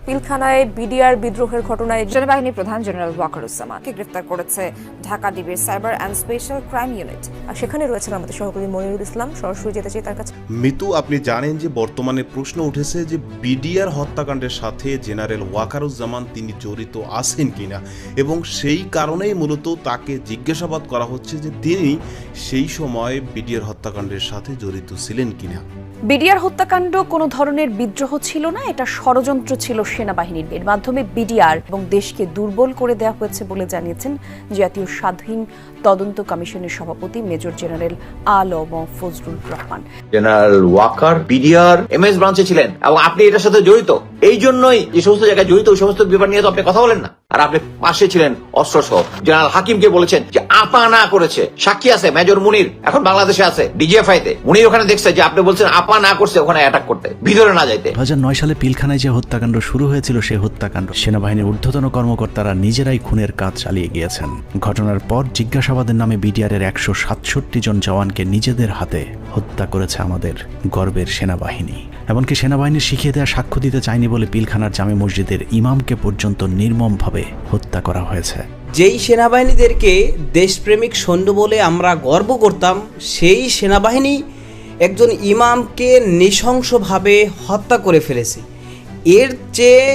পিলখানায় BDR বিদ্রোহের ঘটনায় সেনাবাহিনী প্রধান জেনারেল ওয়াকারুজ্জামানকে গ্রেফতার করেছে ঢাকা ডিবির cyber and special crime unit. আর সেখানে রয়েছেন আমাদের সহকর্মী মনিরুল ইসলাম। সরাসরি যেতে চাই তার কাছে। মিতু, আপনি জানেন যে বর্তমানে প্রশ্ন উঠেছে যে বিডিআর হত্যাকাণ্ডের সাথে জেনারেল ওয়াকারুজ্জামান তিনি জড়িত আছেন কিনা, এবং সেই কারণেই মূলত তাকে জিজ্ঞাসাবাদ করা হচ্ছে যে তিনি সেই সময় বিডিআর হত্যাকাণ্ডের সাথে জড়িত ছিলেন কিনা। বিডিআর হত্যাকাণ্ড কোনো ধরনের বিদ্রোহ ছিল না, এটা ষড়যন্ত্র ছিল সেনাবাহিনীর। এর মাধ্যমে বিডিআর এবং দেশকে দুর্বল করে দেওয়া হয়েছে বলে জানিয়েছেন জাতীয় স্বাধীন তদন্ত কমিশনের সভাপতি major general Alam Fazlur Rahman. General Waker BDR MS ব্রাঞ্চে ছিলেন এবং আপনি এটার সাথে জড়িত, এই জন্যই যে সমস্ত জায়গায় জড়িত ওই সমস্ত ব্যাপার নিয়ে তো আপনি কথা বলেন না। আর আপনি পাশে ছিলেন অস্ত্র সহ। জেনারেল হাকিমকে বলেছেন যে আপা না করেছে, সাক্ষী আছে মেজর মুনির এখন বাংলাদেশে আছে ডিজিএফআই তে। মুনির ওখানে দেখছে যে আপনি বলছেন আপা না করছে ওখানে অ্যাটাক করতে, ভিতরে না যাইতে। 2009 সালে পিলখানায় যে হত্যাকাণ্ড শুরু হয়েছিল সেই হত্যাকাণ্ড সেনাবাহিনীর ঊর্ধ্বতন কর্মকর্তারা নিজেরাই খুনের কাজ চালিয়ে গিয়েছেন। ঘটনার পর জিজ্ঞাসাবাদের নামে বিডিআরের 167 জন জওয়ানকে নিজেদের হাতে হত্যা করেছে আমাদের গর্বের সেনাবাহিনী। এমনকি সেনাবাহিনীর শিখিয়ে দেওয়া সাক্ষ্য দিতে চায়নি বলে পিলখানার জামে মসজিদের ইমামকে পর্যন্ত নির্মমভাবে হত্যা করা হয়েছে। যেই সেনাবাহিনীদেরকে দেশপ্রেমিক সৈন্য বলে আমরা গর্ব করতাম, সেই সেনাবাহিনী একজন ইমামকে নৃশংসভাবে হত্যা করে ফেলেছে। এর চেয়ে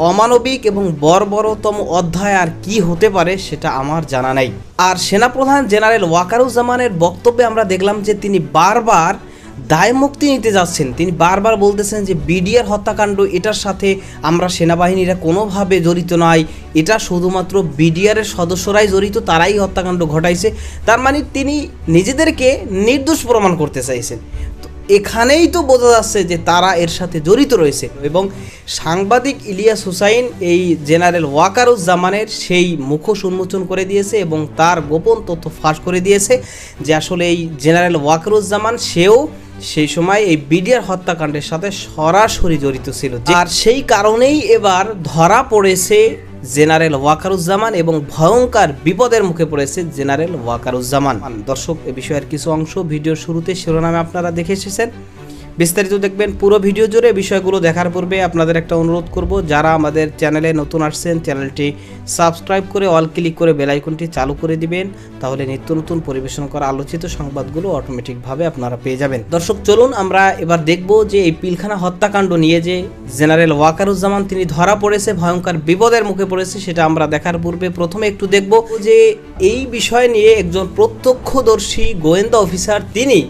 অমানবিক এবং বর্বরতম অধ্যায় আর কি হতে পারে সেটা আমার জানা নাই। আর সেনাপ্রধান জেনারেল ওয়াকারুজ্জামানের বক্তব্যে আমরা দেখলাম যে তিনি বারবার দায় মুক্তি নিতে যাচ্ছেন। তিনি বারবার বলতেছেন যে বিডিআর হত্যাকাণ্ড এটার সাথে আমরা সেনাবাহিনীরা কোনোভাবে জড়িত নয়, এটা শুধুমাত্র বিডিআরের সদস্যরাই জড়িত, তারাই হত্যাকাণ্ড ঘটাইছে। তার মানে তিনি নিজেদেরকে নির্দোষ প্রমাণ করতে চাইছেন। তো এখানেই তো বোঝা যাচ্ছে যে তারা এর সাথে জড়িত রয়েছে। এবং সাংবাদিক ইলিয়াস হুসাইন এই জেনারেল ওয়াকারুজ্জামানের সেই মুখোশ উন্মোচন করে দিয়েছে এবং তার গোপন তথ্য ফাঁস করে দিয়েছে যে আসলে এই জেনারেল ওয়াকারুজ্জামান সেও সেই সময় এই বিডিআর হত্যাকাণ্ডের সাথে সরাসরি জড়িত ছিল। আর সেই কারণেই এবার ধরা পড়েছে জেনারেল ওয়াকারুজ্জামান এবং ভয়ঙ্কর বিপদের মুখে পড়েছে জেনারেল ওয়াকারুজ্জামান। দর্শক, এ বিষয়ের কিছু অংশ ভিডিওর শুরুতে শিরোনামে আপনারা দেখে এসেছেন, বিস্তারিত দেখবেন পুরো ভিডিও জুড়ে। বিষয়গুলো দেখার পূর্বে আপনাদের একটা অনুরোধ করব, যারা আমাদের চ্যানেলে নতুন আসছেন চ্যানেলটি সাবস্ক্রাইব করে অল ক্লিক করে বেল আইকনটি চালু করে দিবেন, তাহলে নিত্য নতুন পরিবেশন করা আলোচিত সংবাদগুলো অটোমেটিকভাবে আপনারা পেয়ে যাবেন। দর্শক, চলুন আমরা এবার দেখব যে এই পিলখানা হত্যাকাণ্ড নিয়ে যে জেনারেল ওয়াকারুজ্জামান তিনি ধরা পড়েছে, ভয়ঙ্কর বিপদের মুখে পড়েছে, সেটা আমরা দেখার পূর্বে প্রথমে একটু দেখব যে এই বিষয় নিয়ে একজন প্রত্যক্ষদর্শী গোয়েন্দা অফিসার তিনি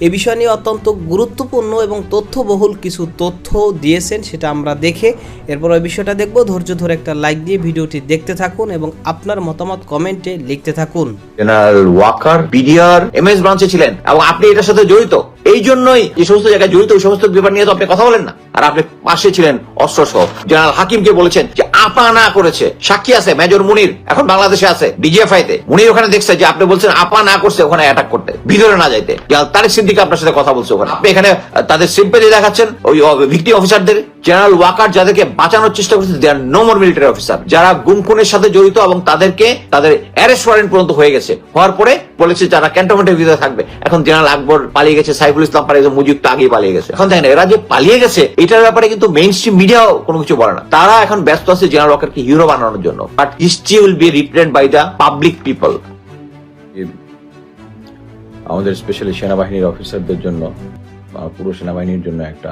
এ বিষয় নিয়ে অত্যন্ত গুরুত্বপূর্ণ এবং তথ্যবহুল কিছু তথ্য দিয়েছেন, সেটা আমরা দেখে এরপর ওই বিষয়টা দেখব। ধৈর্য ধরে একটা লাইক দিয়ে ভিডিওটি দেখতে থাকুন এবং আপনার মতামত কমেন্টে লিখতে থাকুন। জেনারেল ওয়াকার বিডিআর এমএস ব্রাঞ্চে ছিলেন এবং আপনি এটার সাথে জড়িত, এই জন্যই যে সমস্ত জায়গায় জড়িত ওই সমস্ত ব্যাপার নিয়ে তো আপনি কথা বলেন না। আর আপনি পাশে ছিলেন অস্ত্র সহ। জেনারেল হাকিমকে বলেছেন যে আপা না করেছে, সাক্ষী আছে মেজর মুনির এখন বাংলাদেশে আছে ডিজিএফআই তে। মুনির ওখানে দেখছে যে আপনি বলছেন আপা না করছে ওখানে অ্যাটাক করতে, ভিতরে না যাইতে। তারেক সিদ্দিকী আপনার সাথে কথা বলছে ওখানে, আপনি এখানে তাদের সিম্পেথি দেখাচ্ছেন ওই ভিকটিম অফিসারদের। জেনারেল ওয়াকার যাদেরকে বাঁচানোর চেষ্টা করছে, দে আর নো মোর মিলিটারি অফিসার, যারা গুম খুনের সাথে জড়িত এবং তাদেরকে তাদের অ্যারেস্ট ওয়ারেন্ট পর্যন্ত হয়ে গেছে। হওয়ার পরে বলেছে যারা ক্যান্টনমেন্টের ভিতরে থাকবে। এখন জেনারেল আকবর পালিয়ে গেছে, সাইফুল ইসলাম পালিয়ে গেছে, মুজিব তো আগেই পালিয়ে গেছে। এখন দেখেন এরা যে পালিয়ে গেছে এটার ব্যাপারে কিন্তু মেইন স্ট্রিম মিডিয়াও কোনো কিছু বলে না। তারা এখন ব্যস্ত আছে জেনারেল ওয়াকারকে হিরো বানানোর জন্য। But history will be written by the public people. আমাদের স্পেশালি সেনাবাহিনীর অফিসারদের জন্য, পুরো সেনাবাহিনীর জন্য একটা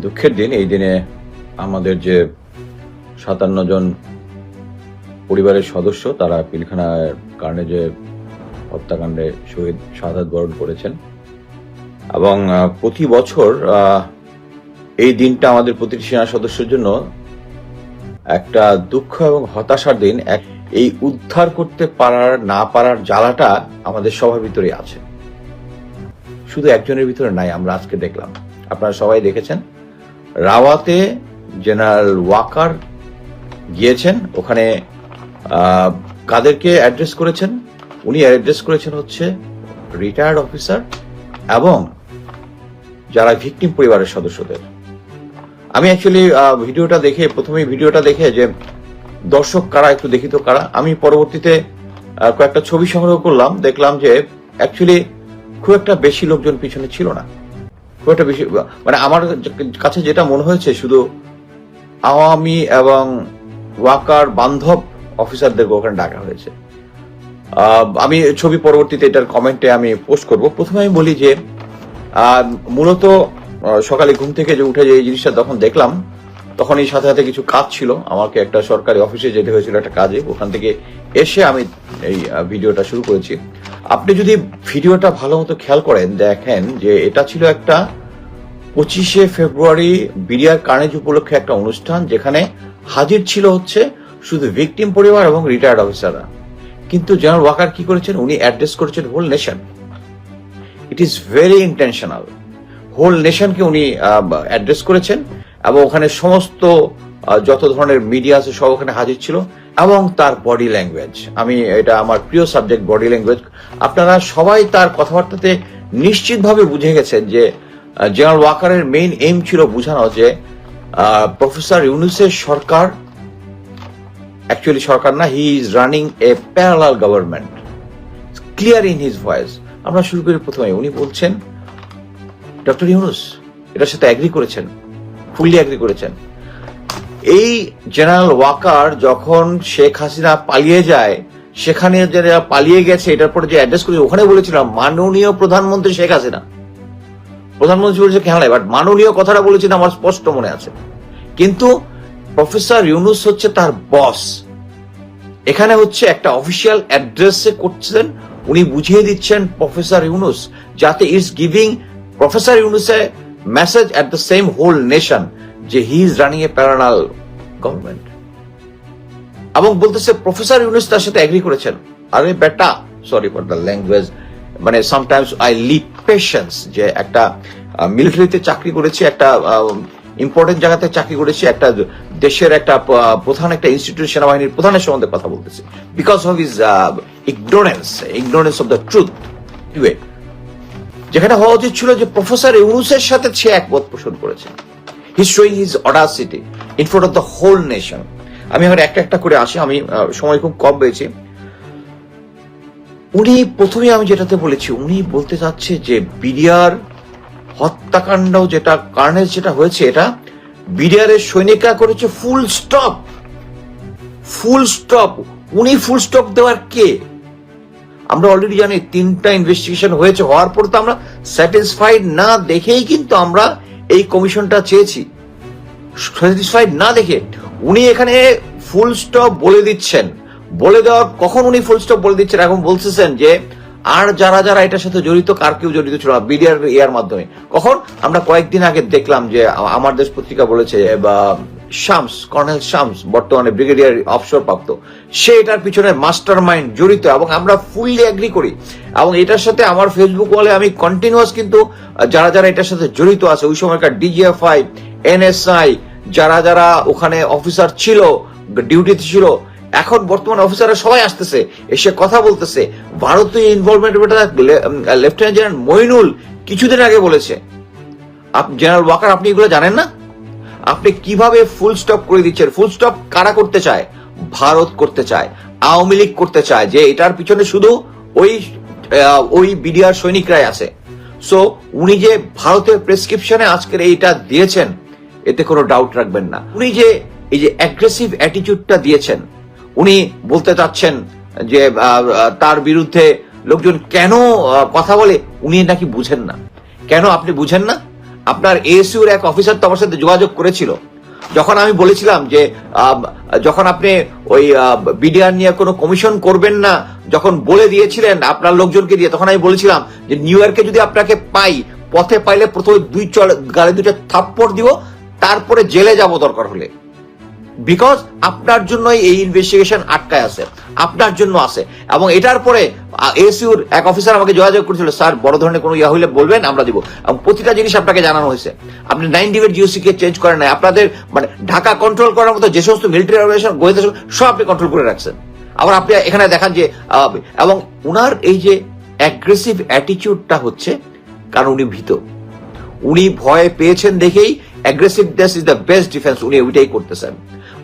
দুঃখের দিন। এই দিনে আমাদের যে 57 জন পরিবারের সদস্য তারা পিলখানার কারণে যে হত্যাকাণ্ডে শহীদ শাহাদাত বরণ করেছেন, এবং প্রতি বছর এই দিনটা আমাদের প্রতিটি সেনা সদস্যের জন্য একটা দুঃখ এবং হতাশার দিন। এই উদ্ধার করতে পারার না পারার জ্বালাটা আমাদের সবার ভিতরে আছে, শুধু একজনের ভিতরে নাই। আমরা আজকে দেখলাম, আপনারা সবাই দেখেছেন, রাওয়াতে জেনারেল ওয়াকার গিয়েছেন, ওখানে কাদেরকে অ্যাড্রেস করেছেন? উনি অ্যাড্রেস করেছেন হচ্ছে রিটায়ার্ড অফিসার এবং যারা ভিকটিম পরিবারের সদস্যদের। আমি অ্যাকচুয়ালি ভিডিওটা দেখে যে দর্শক কারা একটু দেখিত কারা, আমি পরবর্তীতে কয়েকটা ছবি সংগ্রহ করলাম, দেখলাম যে অ্যাকচুয়ালি খুব একটা বেশি লোকজন পিছনে ছিল না, খুব একটা বেশি। মানে আমার কাছে যেটা মনে হয়েছে শুধু আওয়ামী এবং ওয়াকার বান্ধব অফিসারদেরকে ওখানে ডাকা হয়েছে। আমি ছবি পরবর্তীতে এটার কমেন্টে আমি পোস্ট করব। প্রথমে আমি বলি যে মূলত সকালে ঘুম থেকে যে উঠে যে এই জিনিসটা যখন দেখলাম, তখন এই সাথে সাথে কিছু কাজ ছিল, আমাকে একটা সরকারি অফিসে যেতে হয়েছিল একটা কাজে। ওখান থেকে এসে আমি এই ভিডিওটা শুরু করেছি। আপনি যদি ভিডিওটা ভালো মতো খেয়াল করেন, দেখেন যে এটা ছিল একটা 25শে ফেব্রুয়ারি বিডিআর কার্নেজ উপলক্ষে একটা অনুষ্ঠান, যেখানে হাজির ছিল হচ্ছে শুধু ভিকটিম পরিবার এবং রিটায়ার্ড অফিসাররা। কিন্তু জেনারেল ওয়াকার কি করেছেন, উনি অ্যাড্রেস করেছেন whole nation. It is very intentional. Whole নেশনকে উনি অ্যাড্রেস করেছেন এবং ওখানে সমস্ত যত ধরনের মিডিয়া আছে সব ওখানে হাজির ছিল। এবং তার বডি ল্যাঙ্গুয়েজ, আমি এটা আমার প্রিয় সাবজেক্ট বডি ল্যাঙ্গুয়েজ। আপনারা সবাই তার কথাবার্তাতে নিশ্চিতভাবে বুঝে গেছেন যে জেনারেল ওয়াকারের মেইন এইম ছিল বোঝানো যে প্রফেসর ইউনূসের সরকার অ্যাকচুয়ালি সরকার না, হি is running a parallel government. Clear in his voice. আমরা শুরু করি প্রথমে, উনি বলছেন ডক্টর ইউনূস এটার সাথে অ্যাগ্রি করেছেন, ফুললি অ্যাগ্রি করেছেন। এই জেনারেল ওয়াকার যখন শেখ হাসিনা পালিয়ে যায়, সেখানে যারা পালিয়ে গেছে এটার পরে যে অ্যাড্রেস করেছে, ওখানে বলেছিলাম মাননীয় প্রধানমন্ত্রী শেখ হাসিনা। প্রধানমন্ত্রী বলেছে কেন, বাট মাননীয় কথাটা বলেছেন আমার স্পষ্ট মনে আছে। কিন্তু প্রফেসর ইউনূস হচ্ছে তার বস। এখানে হচ্ছে একটা অফিসিয়াল অ্যাড্রেসে করছেন, উনি বুঝিয়ে দিচ্ছেন প্রফেসর ইউনূস, যাতে it's giving professor Yunus a message at the same whole nation যে he is running a parallel government. এবং বলতেছে প্রফেসর ইউনূস তার সাথে এগ্রি করেছেন। আরে বেটা, সরি ফর দ্য ল্যাঙ্গুয়েজ, মানে সামটাইমস আই লিভ পেশেন্স, যে একটা মিলিটারিতে চাকরি করেছি, একটা ইম্পর্টেন্ট জায়গাতে চাকরি করেছি, একটা দেশের একটা প্রধান একটা ইনস্টিটিউট সেনাবাহিনীর প্রধানের সম্বন্ধে কথা বলতেছি, because of his ignorance of the truth. যেখানে হওয়া উচিত ছিল যে প্রফেসর ইউনূসের সাথে সে একমত পোষণ করেছে। He showing his audacity in front of the whole nation. আমি এখন একটা একটা করে আসি, আমি সময় খুব কম পেয়েছি। উনি প্রথমে আমি যেটাতে বলেছি, উনি বলতে চাচ্ছে যে বিডিআর হত্যাকাণ্ড যেটা কার্নেজ যেটা হয়েছে, এটা বিডিআর এর সৈনিকরা করেছে, ফুল স্টপ। Full stop. উনি ফুল স্টপ দেওয়ার কে? আমরা অলরেডি জানি 3টা ইনভেস্টিগেশন হয়েছে, হওয়ার পর তো আমরা স্যাটিসফাইড না দেখেই কিন্তু আমরা এই কমিশনটা চেয়েছি। স্যাটিসফাইড না দেখে উনি এখানে ফুল স্টপ বলে দিচ্ছেন। বলে দেওয়ার কখন উনি ফুল স্টপ বলে দিচ্ছেন, এখন বলতেছেন যে আর যারা যারা এটার সাথে জড়িত, কার কেউ জড়িত ছিল না বিডিআর ইয়ার মাধ্যমে। কখন? আমরা কয়েকদিন আগে দেখলাম যে আমার দেশ পত্রিকা বলেছে বা শামস, কর্নেল শামস, বর্তমানে ব্রিগেডিয়ার অবসর প্রাপ্ত, সে এটার পিছনে মাস্টার মাইন্ড জড়িত, এবং আমরা ফুললি এগ্রি করি। এবং এটার সাথে আমার ফেসবুক ওয়ালে আমি কন্টিনিউয়াস কিন্তু যারা যারা এটার সাথে জড়িত আছে, ওই সময়কার ডিজিএফআই, এনএসআই, যারা যারা ওখানে অফিসার ছিল, ডিউটিতে ছিল, এখন বর্তমান অফিসাররা সবাই আসতেছে, এসে কথা বলতেছে। ভারতীয় ইনভলভমেন্ট লেফটেন্যান্ট জেনারেল মইনুল কিছুদিন আগে বলেছে। জেনারেল ওয়াকার, আপনি এগুলো জানেন না? আপনি কিভাবে ফুল স্টপ করে দিচ্ছেন? ফুল স্টপ কারা করতে চায়? ভারত করতে চায়, আওয়ামী লীগ করতে চায়, যে এটার পিছনে শুধু ওই বিডিআর সৈনিকরাই আছে। সো উনি যে ভারতের প্রেসক্রিপশনে আজকের এইটা দিয়েছেন, এতে কোনো ডাউট রাখবেন না। উনি যে এই যে অ্যাগ্রেসিভ অ্যাটিটিউডটা দিয়েছেন, উনি বলতে চাচ্ছেন যে তার বিরুদ্ধে লোকজন কেন কথা বলে, উনি নাকি বুঝেন না। কেন আপনি বুঝেন না? আপনার এএসইউর এক অফিসার তো আমার সাথে যোগাযোগ করেছিল, যখন আমি বলেছিলাম যে যখন আপনি ওই বিডিআর নিয়ে কোনো কমিশন করবেন না, যখন বলে দিয়েছিলেন আপনার লোকজনকে দিয়ে, তখন আমি বলেছিলাম যে নিউ ইয়র্কে যদি আপনাকে পাই, পথে পাইলে প্রথমে গালে 2টা থাপ্পড় দিব, তারপরে জেলে যাব দরকার হলে। বিকজ আপনার জন্যই এই ইনভেস্টিগেশন আটকায় আছে, আপনার জন্য আছে। এবং এটার পরে এসইউর এক অফিসার আমাকে যোগাযোগ করেছিল, স্যার বড় ধরনের কোনো ইয়া হইলে বলবেন, আমরা দিব। এবং প্রতিটা জিনিস আপনাকে জানানো হয়েছে। আপনি 9 ডিভের জিওসি কে চেঞ্জ করেন নাই, আপনাদের মানে ঢাকা কন্ট্রোল করার মতো যে সমস্ত মিলিটারি অর্গানাইজেশন, গোয়েন্দা সব আপনি কন্ট্রোল করে রাখছেন। আবার আপনি এখানে দেখান যে এবং উনার এই যে অ্যাগ্রেসিভ অ্যাটিটিউডটা হচ্ছে কারণ উনি ভীত, উনি ভয় পেয়েছেন দেখেই aggressiveness is the best defence, উনি ওইটাই করতেছেন।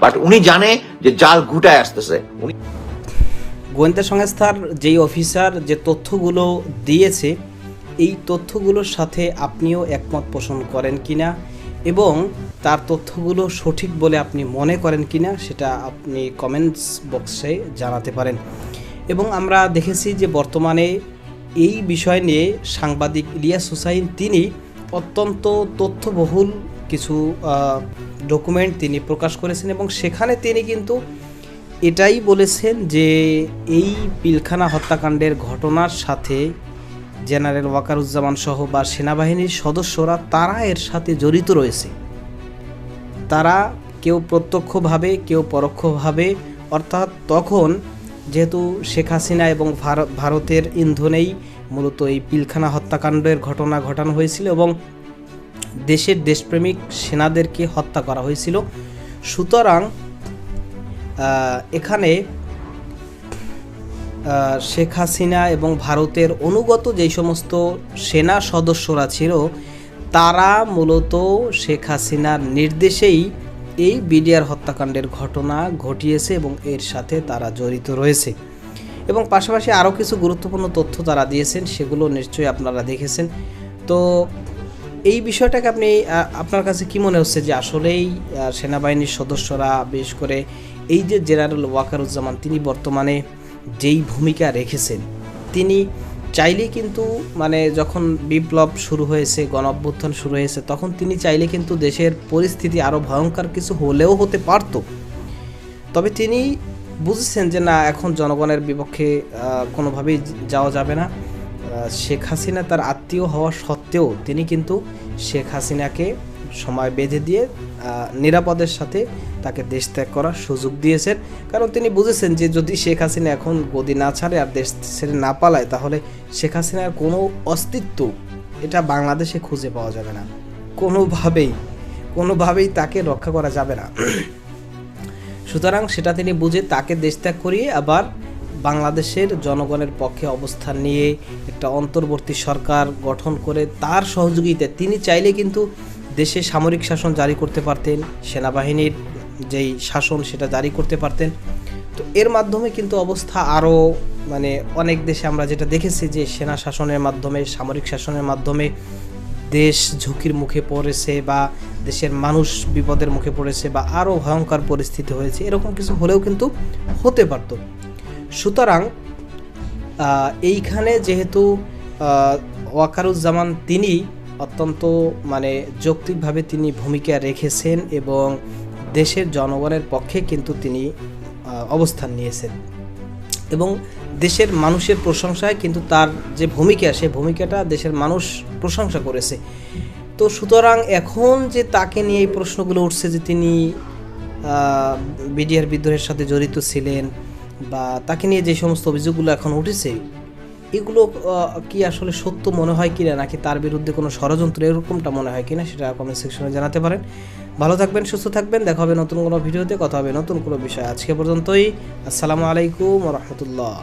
বাট উনি জানে যে জাল ঘুটায় আসতেছে। উনি গোয়েন্দা সংস্থার যেই অফিসার যে তথ্যগুলো দিয়েছে, এই তথ্যগুলোর সাথে আপনিও একমত পোষণ করেন কিনা, এবং তার তথ্যগুলো সঠিক বলে আপনি মনে করেন কিনা সেটা আপনি কমেন্টস বক্সে জানাতে পারেন। এবং আমরা দেখেছি যে বর্তমানে এই বিষয় নিয়ে সাংবাদিক ইলিয়াস হুসাইন তিনি অত্যন্ত তথ্যবহুল কিছু ডকুমেন্ট তিনি প্রকাশ করেছেন এবং সেখানে তিনি কিন্তু এটাই বলেছেন যে এই পিলখানা হত্যাকাণ্ডের ঘটনার সাথে জেনারেল ওয়াকারুজ্জামান সহ বা সেনাবাহিনীর সদস্যরা তারা এর সাথে জড়িত রয়েছে। তারা কেউ প্রত্যক্ষভাবে কেউ পরোক্ষভাবে, অর্থাৎ তখন যেহেতু শেখ হাসিনা এবং ভারতের ইন্ধনেই মূলত এই পিলখানা হত্যাকাণ্ডের ঘটনা ঘটানো হয়েছিল এবং দেশের দেশপ্রেমিক সেনাদেরকে হত্যা করা হয়েছিল। সুতরাং এখানে শেখ হাসিনা এবং ভারতের অনুগত যেই সমস্ত সেনা সদস্যরা ছিল তারা মূলত শেখ হাসিনার নির্দেশেই এই বিডিআর হত্যাকাণ্ডের ঘটনা ঘটিয়েছে এবং এর সাথে তারা জড়িত রয়েছে। এবং পাশাপাশি আরও কিছু গুরুত্বপূর্ণ তথ্য তারা দিয়েছেন, সেগুলো নিশ্চয়ই আপনারা দেখেছেন। তো এই বিষয়টাকে আপনার কাছে কি মনে হচ্ছে যে আসলেই সেনাবাহিনীর সদস্যরা, বিশেষ করে এই যে জেনারেল ওয়াকারুজ্জামান তিনি বর্তমানে যেই ভূমিকা রেখেছেন, তিনি চাইলেই কিন্তু যখন বিপ্লব শুরু হয়েছে, গণ অভ্যুত্থান শুরু হয়েছে, তখন তিনি চাইলে কিন্তু দেশের পরিস্থিতি আরও ভয়ঙ্কর কিছু হলেও হতে পারত। তবে তিনি বুঝেছেন যে না, এখন জনগণের বিপক্ষে কোনোভাবেই যাওয়া যাবে না। শেখ হাসিনা তার আত্মীয় হওয়া সত্ত্বেও তিনি কিন্তু শেখ হাসিনাকে সময় বেঁধে দিয়ে নিরাপদের সাথে তাকে দেশ ত্যাগ করার সুযোগ দিয়েছেন। কারণ তিনি বুঝেছেন যে যদি শেখ হাসিনা এখন গদি না ছাড়ে আর দেশ ছেড়ে না পালায়, তাহলে শেখ হাসিনার কোনো অস্তিত্ব এটা বাংলাদেশে খুঁজে পাওয়া যাবে না, কোনোভাবেই তাকে রক্ষা করা যাবে না। সুতরাং সেটা তিনি বুঝে তাকে দেশ ত্যাগ করিয়ে আবার বাংলাদেশের জনগণের পক্ষে অবস্থান নিয়ে একটা অন্তর্বর্তী সরকার গঠন করে তার সহযোগিতায় তিনি চাইলে কিন্তু দেশে সামরিক শাসন জারি করতে পারতেন, সেনাবাহিনীর যেই শাসন সেটা জারি করতে পারতেন। তো এর মাধ্যমে কিন্তু অবস্থা আরও অনেক দেশে আমরা যেটা দেখেছি যে সেনা শাসনের মাধ্যমে, সামরিক শাসনের মাধ্যমে দেশ ঝুঁকির মুখে পড়েছে বা দেশের মানুষ বিপদের মুখে পড়েছে বা আরও ভয়ঙ্কর পরিস্থিতি হয়েছে, এরকম কিছু হলেও কিন্তু হতে পারত। সুতরাং এইখানে যেহেতু ওয়াকারুজ্জামান তিনি অত্যন্ত যৌক্তিকভাবে তিনি ভূমিকা রেখেছেন এবং দেশের জনগণের পক্ষে কিন্তু তিনি অবস্থান নিয়েছেন এবং দেশের মানুষের প্রশংসায় কিন্তু তার যে ভূমিকা, সেই ভূমিকাটা দেশের মানুষ প্রশংসা করেছে। তো সুতরাং এখন যে তাকে নিয়ে এই প্রশ্নগুলো উঠছে যে তিনি বিডিআর বিদ্রোহের সাথে জড়িত ছিলেন বা তাকে নিয়ে যে সমস্ত অভিযোগগুলো এখন উঠেছে, এগুলো কি আসলে সত্য মনে হয় কিনা, নাকি তার বিরুদ্ধে কোনো ষড়যন্ত্র এরকমটা মনে হয় কিনা, সেটা কমেন্ট সেকশনে জানাতে পারেন। ভালো থাকবেন, সুস্থ থাকবেন, দেখা হবে নতুন কোনো ভিডিওতে, কথা হবে নতুন কোনো বিষয়। আজকে পর্যন্তই। আসসালামু আলাইকুম ওয়া রাহমাতুল্লাহ।